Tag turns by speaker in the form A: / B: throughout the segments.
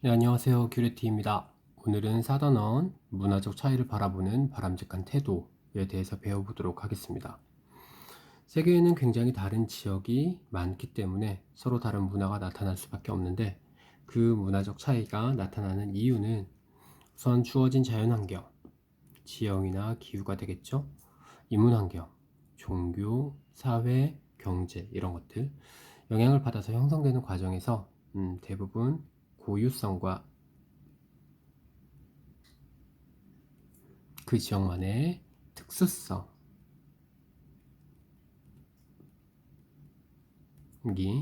A: 네, 안녕하세요. 큐레티입니다. 오늘은 사단원 문화적 차이를 바라보는 바람직한 태도에 대해서 배워보도록 하겠습니다. 세계에는 굉장히 다른 지역이 많기 때문에 서로 다른 문화가 나타날 수밖에 없는데, 그 문화적 차이가 나타나는 이유는 우선 주어진 자연환경, 지형이나 기후가 되겠죠. 인문환경, 종교, 사회, 경제 이런 것들 영향을 받아서 형성되는 과정에서 대부분 고유성과 그 지역만의 특수성이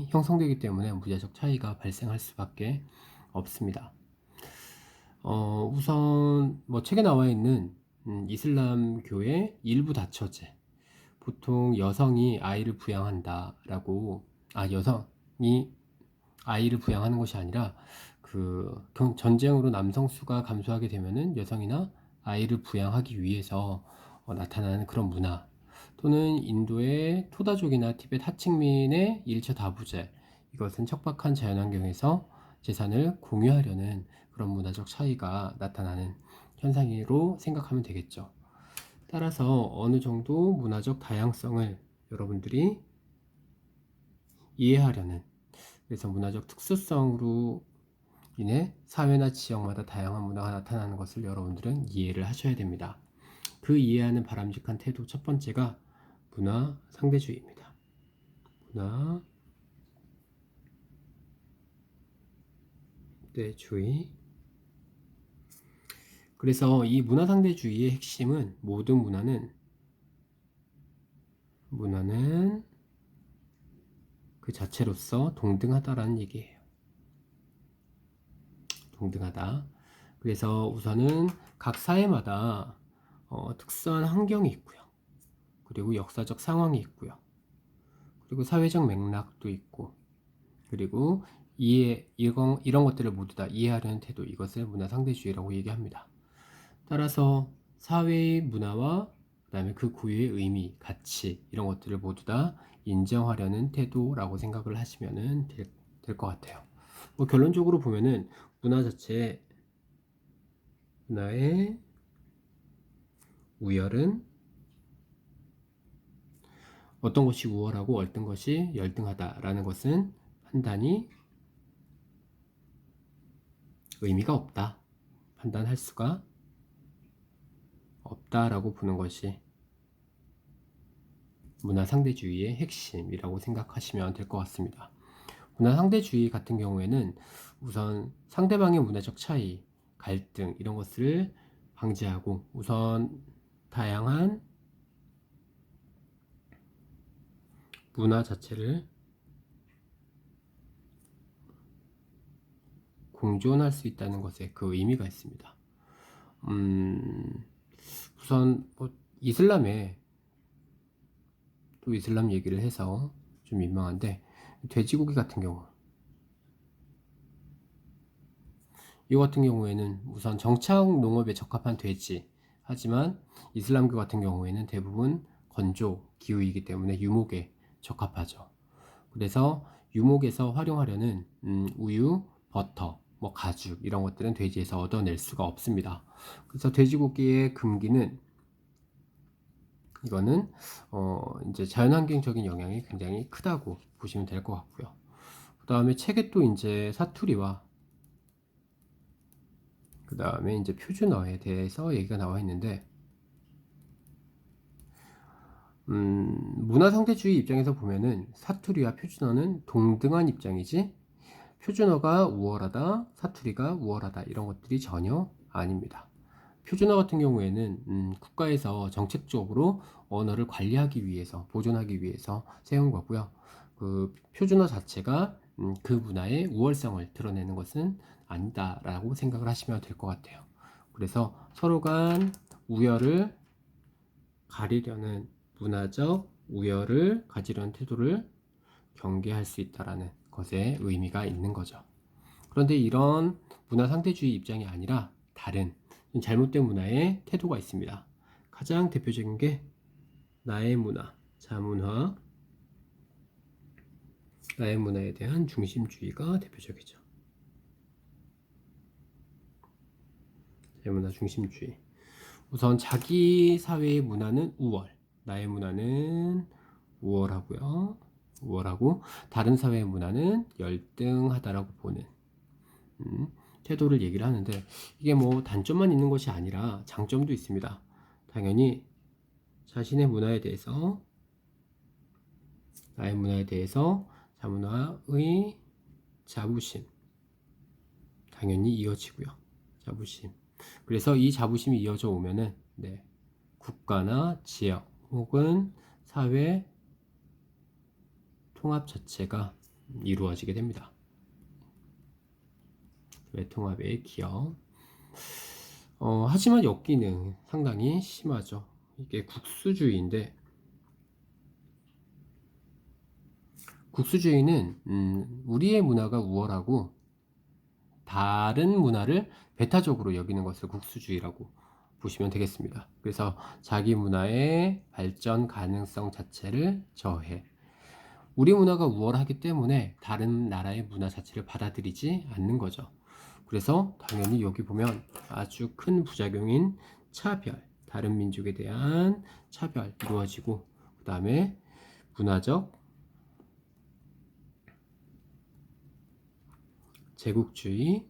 A: 형성되기 때문에 문화적 차이가 발생할 수밖에 없습니다. 우선 책에 나와 있는 이슬람교의 일부 다처제, 보통 여성이 아이를 부양한다라고, 여성이 아이를 부양하는 것이 아니라 전쟁으로 남성 수가 감소하게 되면은 여성이나 아이를 부양하기 위해서 나타나는 그런 문화, 또는 인도의 토다족이나 티베트 하층민의 1차 다부제, 이것은 척박한 자연환경에서 재산을 공유하려는 그런 문화적 차이가 나타나는 현상으로 생각하면 되겠죠. 따라서 어느 정도 문화적 다양성을 여러분들이 이해하려는, 그래서 문화적 특수성으로 인해 사회나 지역마다 다양한 문화가 나타나는 것을 여러분들은 이해를 하셔야 됩니다. 그 이해하는 바람직한 태도 첫 번째가 문화 상대주의입니다. 문화 상대주의. 그래서 이 문화 상대주의의 핵심은 모든 문화는 그 자체로서 동등하다라는 얘기예요. 동등하다. 그래서 우선은 각 사회마다 특수한 환경이 있고요. 그리고 역사적 상황이 있고요. 그리고 사회적 맥락도 있고, 그리고 이런 것들을 모두 다 이해하려는 태도, 이것을 문화 상대주의라고 얘기합니다. 따라서 사회의 문화와 그다음에 그 고유의 의미, 가치, 이런 것들을 모두 다 인정하려는 태도라고 생각을 하시면 될 것 같아요. 결론적으로 보면은 문화 자체, 문화의 우열은 어떤 것이 우월하고 어떤 것이 열등하다라는 것은 판단이 의미가 없다, 판단할 수가 없다라고 보는 것이 문화 상대주의의 핵심이라고 생각하시면 될 것 같습니다. 문화 상대주의 같은 경우에는 우선 상대방의 문화적 차이, 갈등 이런 것을 방지하고, 우선 다양한 문화 자체를 공존할 수 있다는 것에 그 의미가 있습니다. 우선 이슬람에, 또 이슬람 얘기를 해서 좀 민망한데, 돼지고기 같은 경우, 이 같은 경우에는 우선 정착 농업에 적합한 돼지, 하지만 이슬람교 같은 경우에는 대부분 건조 기후이기 때문에 유목에 적합하죠. 그래서 유목에서 활용하려는 우유, 버터, 가죽 이런 것들은 돼지에서 얻어낼 수가 없습니다. 그래서 돼지고기의 금기는, 이거는 이제 자연환경적인 영향이 굉장히 크다고 보시면 될 것 같고요. 그 다음에 책에 또 이제 사투리와 그 다음에 이제 표준어에 대해서 얘기가 나와 있는데, 문화 상대주의 입장에서 보면은 사투리와 표준어는 동등한 입장이지, 표준어가 우월하다, 사투리가 우월하다 이런 것들이 전혀 아닙니다. 표준어 같은 경우에는 국가에서 정책적으로 언어를 관리하기 위해서, 보존하기 위해서 세운 거고요. 그 표준어 자체가 그 문화의 우월성을 드러내는 것은 아니다라고 생각을 하시면 될 것 같아요. 그래서 서로 간 우열을 가리려는, 문화적 우열을 가지려는 태도를 경계할 수 있다라는 것에 의미가 있는 거죠. 그런데 이런 문화 상대주의 입장이 아니라 다른 잘못된 문화의 태도가 있습니다. 가장 대표적인 게 나의 문화, 자문화, 나의 문화에 대한 중심주의가 대표적이죠. 자유문화 중심주의. 우선 자기 사회의 문화는 우월, 나의 문화는 우월하고요. 우월하고 다른 사회의 문화는 열등하다라고 보는 태도를 얘기를 하는데, 이게 뭐 단점만 있는 것이 아니라 장점도 있습니다. 당연히 자신의 문화에 대해서, 나의 문화에 대해서 자문화의 자부심 당연히 이어지고요. 자부심. 그래서 이 자부심이 이어져 오면은 국가나 지역 혹은 사회 통합 자체가 이루어지게 됩니다. 사회 통합의 기여. 하지만 역기능 상당히 심하죠. 이게 국수주의인데, 국수주의는 우리의 문화가 우월하고 다른 문화를 배타적으로 여기는 것을 국수주의라고 보시면 되겠습니다. 그래서 자기 문화의 발전 가능성 자체를 저해. 우리 문화가 우월하기 때문에 다른 나라의 문화 자체를 받아들이지 않는 거죠. 그래서 당연히 여기 보면 아주 큰 부작용인 차별, 다른 민족에 대한 차별 이루어지고, 그 다음에 문화적 제국주의라는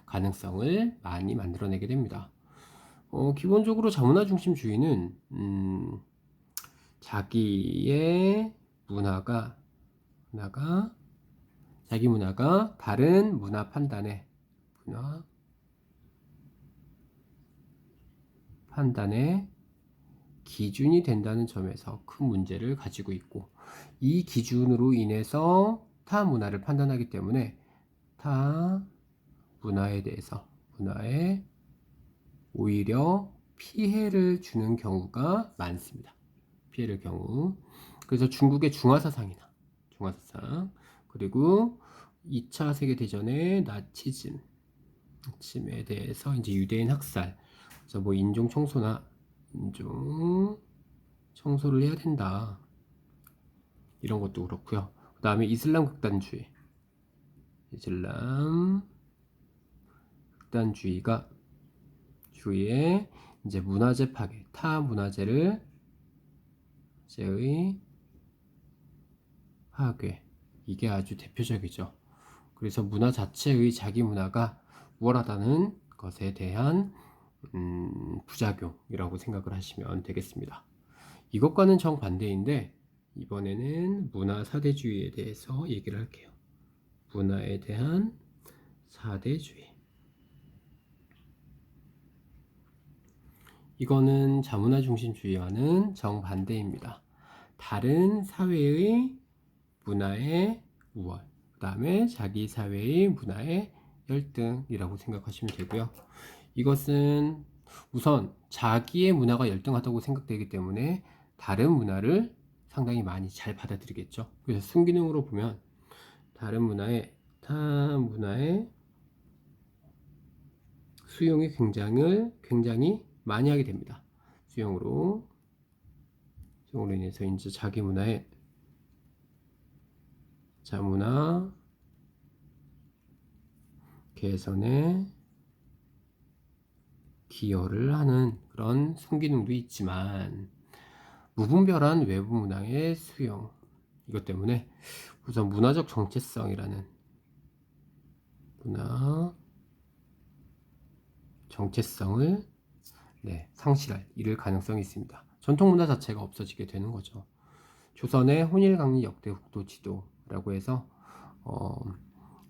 A: 가능성을 많이 만들어내게 됩니다. 기본적으로 자문화 중심주의는 자기의 자기 문화가 다른 문화 판단의 기준이 된다는 점에서 큰 문제를 가지고 있고, 이 기준으로 인해서 타 문화를 판단하기 때문에 타 문화에 대해서 문화에 오히려 피해를 주는 경우가 많습니다. 피해를 경우. 그래서 중국의 중화사상, 그리고 2차 세계대전의 나치즘에 대해서 이제 유대인 학살, 그래서 뭐 인종 청소를 해야 된다, 이런 것도 그렇고요. 그 다음에 이슬람 극단주의가 주위에 이제 문화재 파괴, 타 문화재의 파괴, 이게 아주 대표적이죠. 그래서 문화 자체의 자기 문화가 우월하다는 것에 대한 부작용이라고 생각을 하시면 되겠습니다. 이것과는 정반대인데, 이번에는 문화 사대주의에 대해서 얘기를 할게요. 문화에 대한 사대주의. 이거는 자문화 중심주의와는 정반대입니다. 다른 사회의 문화의 우월, 그 다음에 자기 사회의 문화의 열등이라고 생각하시면 되고요. 이것은 우선 자기의 문화가 열등하다고 생각되기 때문에 다른 문화를 상당히 많이 잘 받아들이겠죠. 그래서 순기능으로 보면 타 문화의 수용이 굉장히 많이 하게 됩니다. 수용으로 인해서 이제 자기 문화의 자문화 개선에 기여를 하는 그런 순기능도 있지만, 무분별한 외부 문화의 수용, 이것 때문에 우선 문화적 정체성이라는 문화 정체성을 상실할 이를 가능성이 있습니다. 전통 문화 자체가 없어지게 되는 거죠. 조선의 혼일강리 역대 국도 지도라고 해서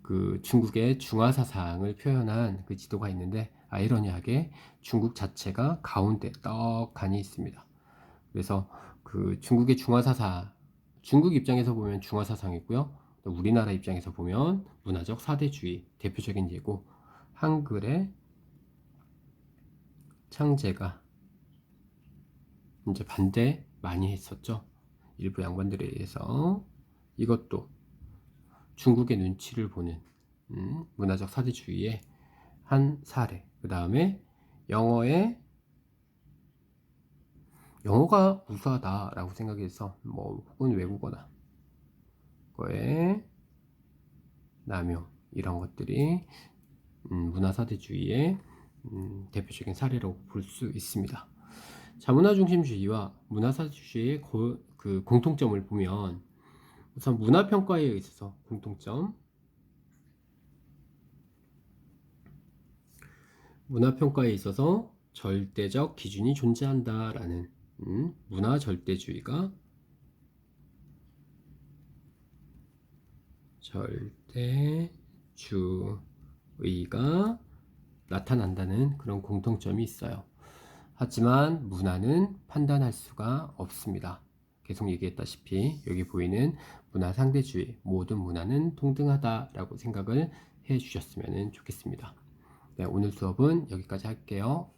A: 그 중국의 중화사상을 표현한 그 지도가 있는데, 아이러니하게 중국 자체가 가운데 떡하니 있습니다. 그래서 그 중국의 중국 입장에서 보면 중화사상이고요, 우리나라 입장에서 보면 문화적 사대주의 대표적인 예고, 한글의 창제가 이제 반대 많이 했었죠. 일부 양반들에 의해서. 이것도 중국의 눈치를 보는 문화적 사대주의의 한 사례. 그 다음에 영어가 우수하다라고 생각해서 혹은 외국어나 거의 남용, 이런 것들이 문화사대주의의 대표적인 사례라고 볼 수 있습니다. 자, 문화중심주의와 문화사대주의의 그 공통점을 보면 우선 문화평가에 있어서 공통점, 문화평가에 있어서 절대적 기준이 존재한다라는 문화절대주의가 절대주의가 나타난다는 그런 공통점이 있어요. 하지만 문화는 판단할 수가 없습니다. 계속 얘기했다시피 여기 보이는 문화상대주의, 모든 문화는 동등하다라고 생각을 해 주셨으면 좋겠습니다. 네, 오늘 수업은 여기까지 할게요.